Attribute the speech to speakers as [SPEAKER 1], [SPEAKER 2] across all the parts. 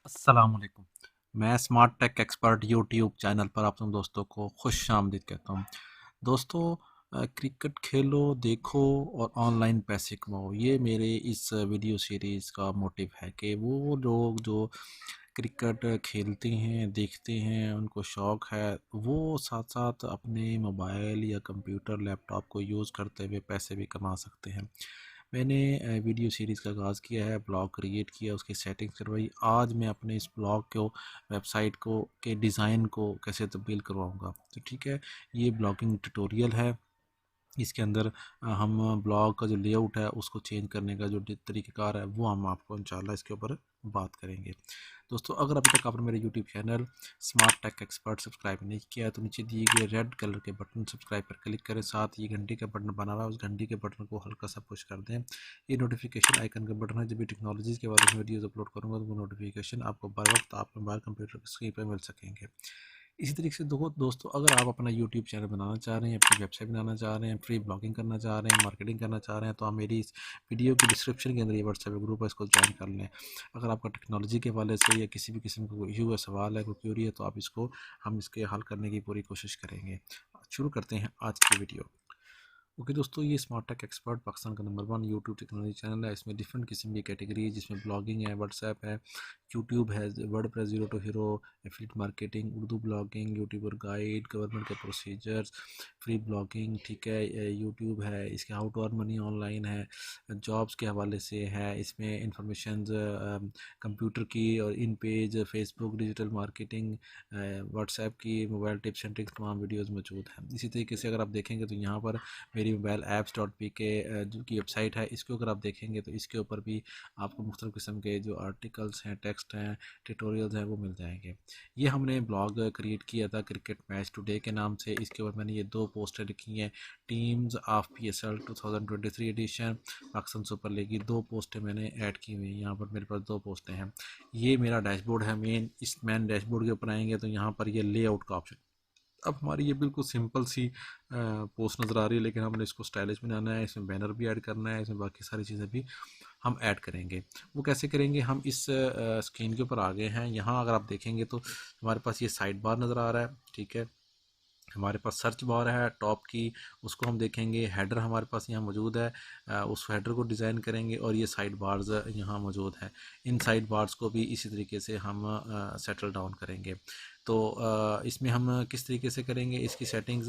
[SPEAKER 1] अस्सलाम वालेकुम। मैं smart take expert YouTube channel पर आप सब दोस्तों को खुश आमदीद कहता हूँ। दोस्तों, क्रिकेट खेलो, देखो और ऑनलाइन पैसे कमाओ, ये मेरे इस वीडियो सीरीज़ का मोटिव है कि वो लोग जो क्रिकेट खेलते हैं, देखते हैं, उनको शौक़ है, वो साथ-साथ अपने मोबाइल या कंप्यूटर, लैपटॉप को यूज़ करते हुए पैसे भी कमा सकते हैं। मैंने वीडियो सीरीज़ का आगाज़ किया है, ब्लॉग क्रिएट किया, उसकी सेटिंग्स करवाई। आज मैं अपने इस ब्लॉग को, वेबसाइट को के डिज़ाइन को कैसे तब्दील करवाऊँगा। तो ठीक है, ये ब्लॉगिंग ट्यूटोरियल है। इसके अंदर हम ब्लॉग का जो लेआउट है उसको चेंज करने का जो तरीक़ेकार है वो हम आपको इंशाल्लाह इसके ऊपर बात करेंगे। दोस्तों, अगर अभी तक आपने मेरे YouTube channel smart take expert subscribe नहीं किया है तो नीचे दिए गए रेड कलर के बटन सब्सक्राइब पर क्लिक करें, साथ ही घंटी का बटन बना हुआ है, उस घंटी के बटन को हल्का सा पुश कर दें। ये नोटिफिकेशन आइकन का बटन है, जब भी टेक्नोलॉजीज़ के बारे में वीडियोज़ अपलोड करूँगा तो वो नोटिफिकेशन आपको बर वक्त आपके मोबाइल कंप्यूटर की स्क्रीन पर मिल सकेंगे। इसी तरीके से दोस्तों, अगर आप अपना यूट्यूब चैनल बनाना चाह रहे हैं, अपनी वेबसाइट बनाना चाह रहे हैं, फ्री ब्लॉगिंग करना चाह रहे हैं, मार्केटिंग करना चाह रहे हैं, तो आप मेरी इस वीडियो की डिस्क्रिप्शन के अंदर ये व्हाट्सएप ग्रुप है, इसको ज्वाइन कर लें। अगर आपका टेक्नोलॉजी के हवाले से या किसी भी किस्म का कोई इशू है, सवाल है, कोई क्वेरी है, तो आप इसको हम इसके हल करने की पूरी कोशिश करेंगे। शुरू करते हैं आज की वीडियो। ओके दोस्तों, ये स्मार्ट टेक एक्सपर्ट पाकिस्तान का नंबर 1 यूट्यूब टेक्नोलॉजी चैनल है। इसमें डिफरेंट किस्म की कैटेगरी है, जिसमें ब्लॉगिंग है, व्हाट्सएप है, यूट्यूब है, WordPress zero to hero, affiliate marketing, Urdu blogging, YouTuber guide, government के प्रोसीजर्स, फ्री ब्लॉगिंग, ठीक है, यूट्यूब है, इसके how to earn money online है, जॉब्स के हवाले से है, इसमें इंफॉर्मेशन कंप्यूटर की और InPage, Facebook, digital marketing, WhatsApp की, मोबाइल टिप्स एंड ट्रिक्स तमाम वीडियोज़ मौजूद हैं। इसी तरीके से अगर आप देखेंगे तो यहाँ पर मेरी मोबाइल ऐप्स डॉट पी के जो की वेबसाइट है, इसको अगर आप देखेंगे तो इसके ऊपर भी आपको मुख्तलिफ़ किस्म के जो आर्टिकल्स हैं, टेक्स्ट हैं, ट्यूटोरियल्स हैं, वो मिल जाएंगे। ये हमने ब्लॉग क्रिएट किया था क्रिकेट मैच टुडे के नाम से। इसके ऊपर मैंने ये 2 पोस्टें लिखी हैं, teams of PSL 2023 edition, Pakistan Super League की 2 पोस्टें मैंने ऐड की हुई हैं। यहाँ पर मेरे पास 2 पोस्टें हैं। ये मेरा डैशबोर्ड है मेन। इस मेन डैशबोर्ड के ऊपर आएंगे तो यहाँ पर ये लेआउट का ऑप्शन। अब हमारी ये बिल्कुल सिंपल सी पोस्ट नज़र आ रही है, लेकिन हमने इसको स्टाइलिश बनाना है, इसमें बैनर भी ऐड करना है, इसमें बाकी सारी चीज़ें भी हम ऐड करेंगे। वो कैसे करेंगे, हम इस स्क्रीन के ऊपर आ गए हैं। यहाँ अगर आप देखेंगे तो हमारे पास ये साइड बार नज़र आ रहा है, ठीक है। हमारे पास सर्च बार है टॉप की, उसको हम देखेंगे। हेडर हमारे पास यहाँ मौजूद है, उस हेडर को डिज़ाइन करेंगे और ये साइड बार्स यहाँ मौजूद है। इन साइड बार्स को भी इसी तरीके से हम सेटल डाउन करेंगे। तो इसमें हम किस तरीके से करेंगे इसकी सेटिंग्स,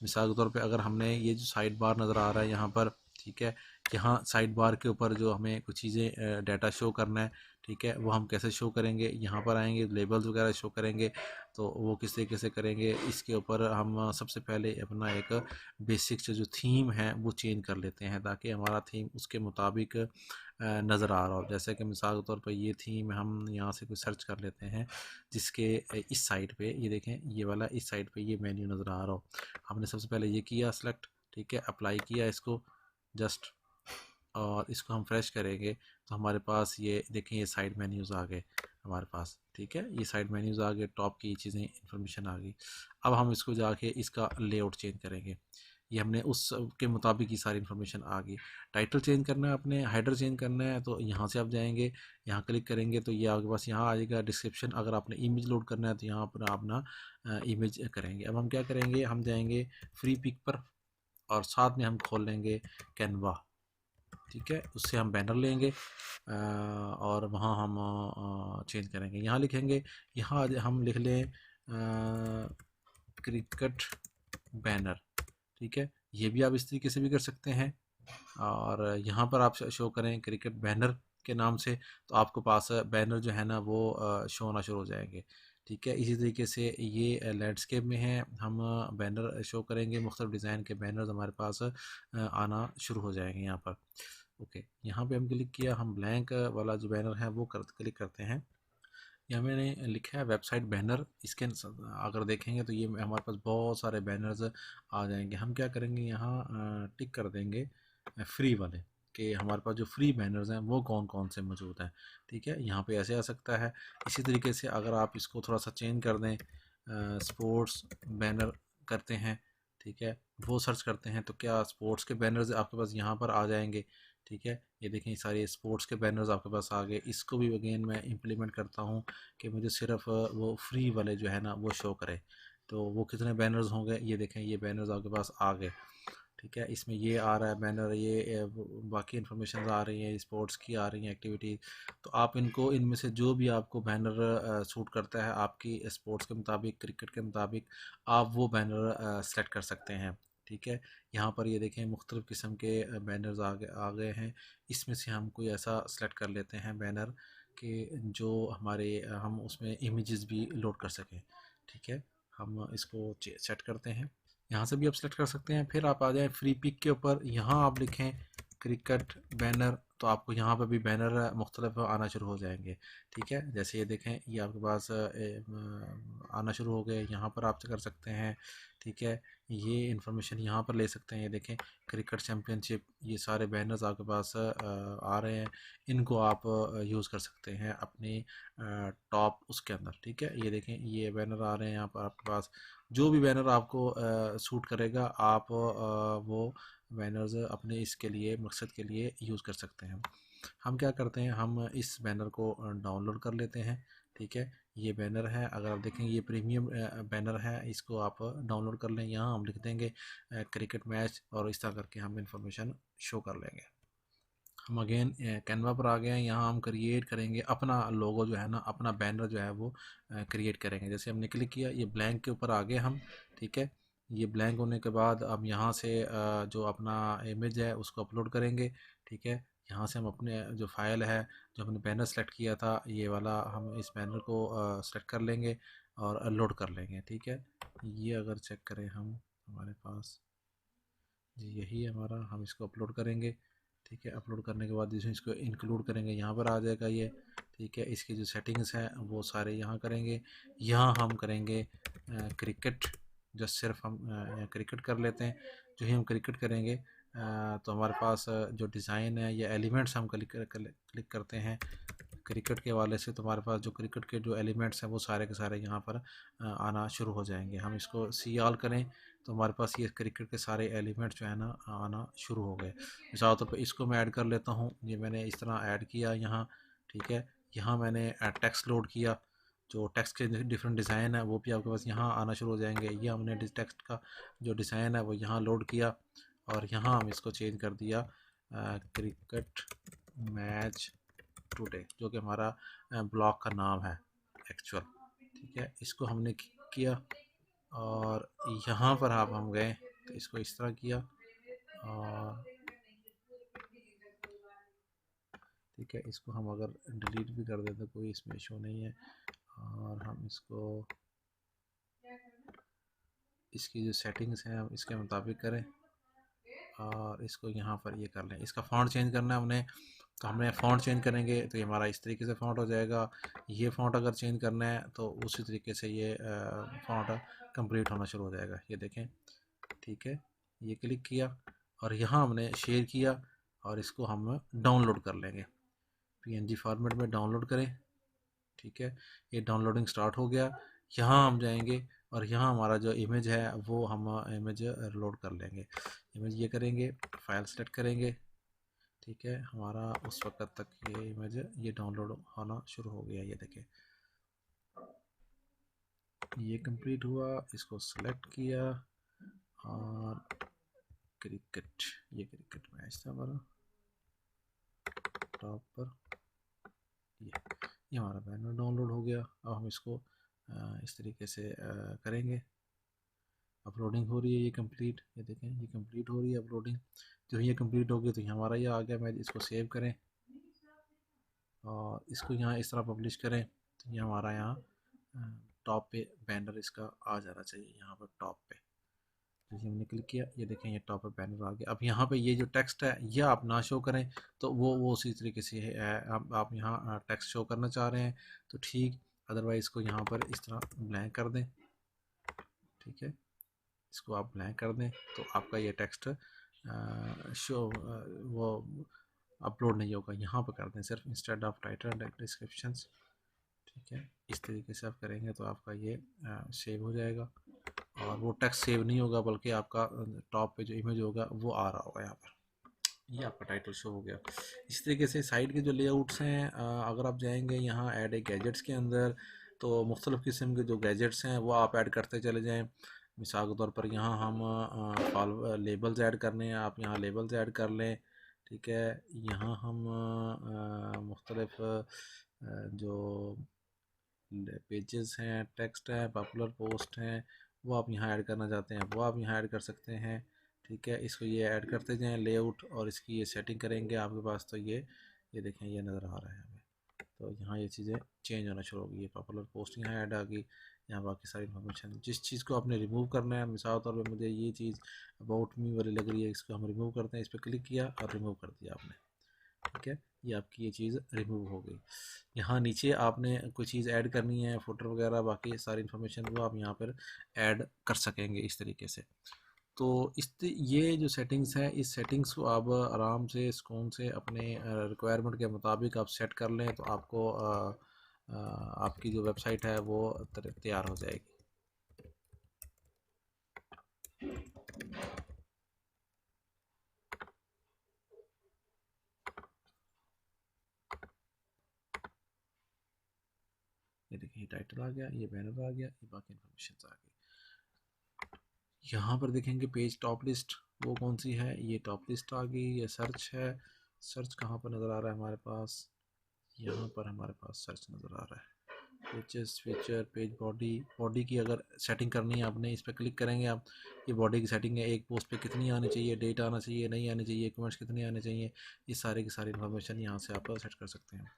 [SPEAKER 1] मिसाल के तौर पे अगर हमने ये जो साइड बार नज़र आ रहा है यहाँ पर, ठीक है, यहाँ साइड बार के ऊपर जो हमें कुछ चीज़ें डाटा शो करना है, ठीक है, वो हम कैसे शो करेंगे, यहाँ पर आएंगे, लेबल्स वगैरह शो करेंगे। तो वो किस तरीके से करेंगे, इसके ऊपर हम सबसे पहले अपना एक बेसिक से जो थीम है वो चेंज कर लेते हैं, ताकि हमारा थीम उसके मुताबिक नज़र आ रहा हो। जैसे कि मिसाल के तौर पर ये थीम हम यहाँ से कोई सर्च कर लेते हैं, जिसके इस साइड पे ये देखें, ये वाला इस साइड पे ये मेन्यू नज़र आ रहा हो। हमने सबसे पहले ये किया सेलेक्ट, ठीक है, अप्लाई किया इसको जस्ट, और इसको हम फ्रेश करेंगे तो हमारे पास ये देखें, ये साइड मेन्यूज़ आ गए हमारे पास, ठीक है, ये साइड मेन्यूज़ आ गए, टॉप की चीज़ें इन्फॉर्मेशन आ गई। अब हम इसको जाके इसका लेआउट चेंज करेंगे। ये हमने उस के मुताबिक ही सारी इन्फॉर्मेशन आ गई। टाइटल चेंज करना है, अपने हेडर चेंज करना है, तो यहाँ से आप जाएंगे, यहाँ क्लिक करेंगे तो ये आपके पास यहाँ आ जाएगा डिस्क्रिप्शन। अगर आपने इमेज लोड करना है तो यहाँ पर अपना इमेज करेंगे। अब हम क्या करेंगे, हम जाएंगे फ्री पिक पर और साथ में हम खोल लेंगे कैनवा, ठीक है, उससे हम बैनर लेंगे और वहाँ हम चेंज करेंगे। यहाँ लिखेंगे, यहाँ हम लिख लें क्रिकेट बैनर, ठीक है, ये भी आप इस तरीके से भी कर सकते हैं। और यहाँ पर आप शो करें क्रिकेट बैनर के नाम से, तो आपको पास बैनर जो है ना वो शो होना शुरू हो जाएंगे, ठीक है। इसी तरीके से ये लैंडस्केप में है, हम बैनर शो करेंगे, मुख्तलिफ डिज़ाइन के बैनर्स हमारे पास आना शुरू हो जाएंगे यहाँ पर। ओके, यहाँ पे हम क्लिक किया, हम ब्लैंक वाला जो बैनर है वो क्लिक करते हैं। यहाँ मैंने लिखा है वेबसाइट बैनर। इसके अगर देखेंगे तो ये हमारे पास बहुत सारे बैनर्स आ जाएंगे। हम क्या करेंगे, यहाँ टिक कर देंगे फ्री वाले, कि हमारे पास जो फ्री बैनर्स हैं वो कौन कौन से मौजूद हैं, ठीक है। यहाँ पे ऐसे आ सकता है। इसी तरीके से अगर आप इसको थोड़ा सा चेंज कर दें, स्पोर्ट्स बैनर करते हैं, ठीक है, वो सर्च करते हैं तो क्या स्पोर्ट्स के बैनर्स आपके पास यहाँ पर आ जाएंगे, ठीक है, ये देखें ये सारे स्पोर्ट्स के बैनर्स आपके पास आ गए। इसको भी अगेन मैं इम्प्लीमेंट करता हूँ कि मुझे सिर्फ वो फ्री वाले जो है ना वो शो करे। तो वो कितने बैनर्स होंगे, ये देखें ये बैनर्स आपके पास आ गए। ठीक है, इसमें ये आ रहा है बैनर, ये बाकी इन्फॉर्मेशन आ रही है, स्पोर्ट्स की आ रही हैं एक्टिविटी। तो आप इनको इनमें से जो भी आपको बैनर सूट करता है आपकी स्पोर्ट्स के मुताबिक, क्रिकेट के मुताबिक, आप वो बैनर सेलेक्ट कर सकते हैं। ठीक है, यहाँ पर ये देखें मुख्तलिफ़ किस्म के बैनर्स आ गए हैं। इसमें से हम कोई ऐसा सेलेक्ट कर लेते हैं बैनर कि जो हमारे हम उसमें इमेजेस भी लोड कर सकें। ठीक है, हम इसको सेट करते हैं। यहाँ से भी आप सेलेक्ट कर सकते हैं। फिर आप आ जाएं फ्री पिक के ऊपर, यहाँ आप लिखें क्रिकेट बैनर, तो आपको यहाँ पर भी बैनर मुख्तलिफ आना शुरू हो जाएंगे। ठीक है, जैसे ये देखें ये आपके पास आना शुरू हो गए, यहाँ पर आप कर सकते हैं। ठीक है, ये इन्फॉर्मेशन यहाँ पर ले सकते हैं। ये देखें क्रिकेट चैम्पियनशिप, ये सारे बैनर्स आपके पास आ रहे हैं। इनको आप यूज़ कर सकते हैं अपने टॉप उसके अंदर। ठीक है, ये देखें ये बैनर आ रहे हैं यहाँ पर आपके पास। जो भी बैनर आपको सूट करेगा आप वो बैनर्स अपने इसके लिए मकसद के लिए यूज़ कर सकते हैं। हम क्या करते हैं, हम इस बैनर को डाउनलोड कर लेते हैं। ठीक है, ये बैनर है, अगर आप देखें ये प्रीमियम बैनर है, इसको आप डाउनलोड कर लें। यहाँ हम लिख देंगे क्रिकेट मैच, और इस तरह करके हम इंफॉर्मेशन शो कर लेंगे। हम अगेन कैनवा पर आ गए हैं। यहाँ हम क्रिएट करेंगे अपना लोगो जो है ना, अपना बैनर जो है वो क्रिएट करेंगे। जैसे हमने क्लिक किया, ये ब्लैंक के ऊपर आ गए हम। ठीक है, ये ब्लैंक होने के बाद अब यहाँ से जो अपना इमेज है उसको अपलोड करेंगे। ठीक है, यहाँ से हम अपने जो फाइल है, जो हमने बैनर सेलेक्ट किया था ये वाला, हम इस बैनर को सेलेक्ट कर लेंगे और लोड कर लेंगे। ठीक है, ये अगर चेक करें हम, हमारे पास जी यही है हमारा, हम इसको अपलोड करेंगे। ठीक है, अपलोड करने के बाद इसको इंक्लूड करेंगे, यहाँ पर आ जाएगा ये। ठीक है, इसकी जो सेटिंग्स हैं वो सारे यहाँ करेंगे। यहाँ हम करेंगे क्रिकेट, जस्ट सिर्फ हम क्रिकेट कर लेते हैं। जो ही हम क्रिकेट करेंगे तो हमारे पास जो डिज़ाइन है या एलिमेंट्स हम क्लिक करते हैं क्रिकेट के वाले से, तो हमारे पास जो क्रिकेट के जो एलिमेंट्स हैं वो सारे के सारे यहाँ पर आना शुरू हो जाएंगे। हम इसको सी ऑल करें तो हमारे पास ये क्रिकेट के सारे एलिमेंट्स जो है ना आना शुरू हो गए। मिसाल तौर पर इसको मैं ऐड कर लेता हूँ, ये मैंने इस तरह ऐड किया यहाँ। ठीक है, यहाँ मैंने टेक्स्ट लोड किया, जो टेक्स्ट के डिफरेंट डिज़ाइन है वो भी आपके पास यहाँ आना शुरू हो जाएंगे। ये हमने टेक्स्ट का जो डिज़ाइन है वो यहाँ लोड किया, और यहाँ हम इसको चेंज कर दिया क्रिकेट मैच टुडे, जो कि हमारा ब्लॉग का नाम है एक्चुअल। ठीक है, इसको हमने किया, और यहाँ पर आप हम गए तो इसको इस तरह किया, और ठीक है इसको हम अगर डिलीट भी कर दें तो कोई इसमें इशू नहीं है। और हम इसको, इसकी जो सेटिंग्स हैं हम इसके मुताबिक करें, और इसको यहाँ पर ये कर लें। इसका फ़ॉन्ट चेंज करना है हमने, तो हमने फ़ॉन्ट चेंज करेंगे तो ये हमारा इस तरीके से फ़ॉन्ट हो जाएगा। ये फ़ॉन्ट अगर चेंज करना है तो उसी तरीके से ये फ़ॉन्ट कंप्लीट होना शुरू हो जाएगा। ये देखें। ठीक है, ये क्लिक किया और यहाँ हमने शेयर किया, और इसको हम डाउनलोड कर लेंगे। पीएनजी फॉर्मेट में डाउनलोड करें। ठीक है, ये डाउनलोडिंग स्टार्ट हो गया। यहाँ हम जाएंगे और यहाँ हमारा जो इमेज है वो हम इमेज लोड कर लेंगे। इमेज ये करेंगे, फाइल सेलेक्ट करेंगे। ठीक है, हमारा उस वक्त तक ये इमेज ये डाउनलोड होना शुरू हो गया। ये देखें ये कंप्लीट हुआ, इसको सेलेक्ट किया, और क्रिकेट, ये क्रिकेट मैच था हमारा टॉप पर। ये हमारा बैनर डाउनलोड हो गया। अब हम इसको इस तरीके से करेंगे। अपलोडिंग हो रही है, ये कंप्लीट, ये देखें ये कंप्लीट हो रही है अपलोडिंग। जो ये कंप्लीट हो गई तो ये हमारा ये आ गया। मैं इसको सेव करें और इसको यहाँ इस तरह पब्लिश करें, तो ये हमारा यहाँ टॉप पे बैनर इसका आ जाना चाहिए, यहाँ पर टॉप पे। तो ये हमने क्लिक किया, ये देखें ये टॉप पे बैनर आ गया। अब यहाँ पे ये जो टेक्स्ट है ये आप ना शो करें तो वो उसी तरीके से है। आप यहाँ टेक्स्ट शो करना चाह रहे हैं तो ठीक, अदरवाइज़ इसको यहाँ पर इस तरह ब्लैंक कर दें। ठीक है, इसको आप ब्लैंक कर दें तो आपका ये टेक्स्ट शो वो अपलोड नहीं होगा। यहाँ पर कर दें सिर्फ instead of title and description. ठीक है, इस तरीके से आप करेंगे तो आपका ये सेव हो जाएगा, और वो टेक्स्ट सेव नहीं होगा बल्कि आपका टॉप पे जो इमेज होगा वो आ रहा होगा यहाँ पर। ये आपका टाइटल शो हो गया। इस तरीके से साइड के जो लेआउट्स हैं, अगर आप जाएंगे यहाँ ऐड ए गैजेट्स के अंदर, तो मुख्तलिफ़ किस्म के जो गैजेट्स हैं वो आप ऐड करते चले जाएँ। मिसाल के तौर पर यहाँ हम फॉल लेबल्स ऐड करने हैं, आप यहाँ लेबल्स ऐड कर लें। ठीक है, यहाँ हम मुख्तलिफ़ जो पेजेस हैं, टेक्स्ट हैं, पॉपुलर पोस्ट हैं, वो आप यहाँ ऐड करना चाहते हैं वो आप यहाँ ऐड कर सकते हैं। ठीक है, इसको ये ऐड करते जाएं लेआउट, और इसकी ये सेटिंग करेंगे आपके पास, तो ये देखें ये नज़र आ रहा है हमें। तो यहाँ ये चीज़ें चेंज होना शुरू हो गई, ये पॉपुलर पोस्ट यहाँ ऐड आ गई। यहाँ बाकी सारी इन्फॉर्मेशन, जिस चीज़ को आपने रिमूव करना है, मिसाल तौर पे मुझे ये चीज़ अबाउट मी वाली लग रही है, इसको हम रिमूव करते हैं, इस पर क्लिक किया और रिमूव कर दिया आपने। ठीक है, ये आपकी ये चीज़ रिमूव हो गई। यहाँ नीचे आपने कोई चीज़ ऐड करनी है, फुटर वगैरह बाकी सारी इन्फॉर्मेशन वो आप यहाँ पर ऐड कर सकेंगे इस तरीके से। तो ये जो सेटिंग्स है, इस सेटिंग्स को आप आराम से सुकून से अपने रिक्वायरमेंट के मुताबिक आप सेट कर लें, तो आपको आपकी जो वेबसाइट है वो तैयार हो जाएगी। ये देखिए टाइटल आ गया, ये बैनर आ गया, ये बाकी इन्फॉर्मेशन आ गई। यहाँ पर देखेंगे पेज टॉप लिस्ट, वो कौन सी है, ये टॉप लिस्ट आ गई। ये सर्च है, सर्च कहाँ पर नज़र आ रहा है हमारे पास, यहाँ पर हमारे पास सर्च नज़र आ रहा है। Pages, feature, page body, body की अगर सेटिंग करनी है आपने, इस पर क्लिक करेंगे आप, ये बॉडी की सेटिंग है, एक पोस्ट पे कितनी आनी चाहिए, डेट आना चाहिए, नहीं आनी चाहिए, कमेंट्स कितने आने चाहिए, ये सारे की सारी इन्फॉर्मेशन यहाँ से आप सेट कर सकते हैं।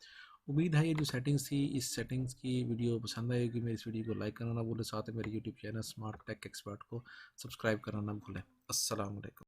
[SPEAKER 1] उम्मीद है ये जो सेटिंग्स थी, इस सेटिंग्स की वीडियो पसंद आएगी। मेरी इस वीडियो को लाइक करना ना भूलें, साथ ही मेरे YouTube channel smart take Expert को सब्सक्राइब करना ना भूलें। अस्सलाम वालेकुम।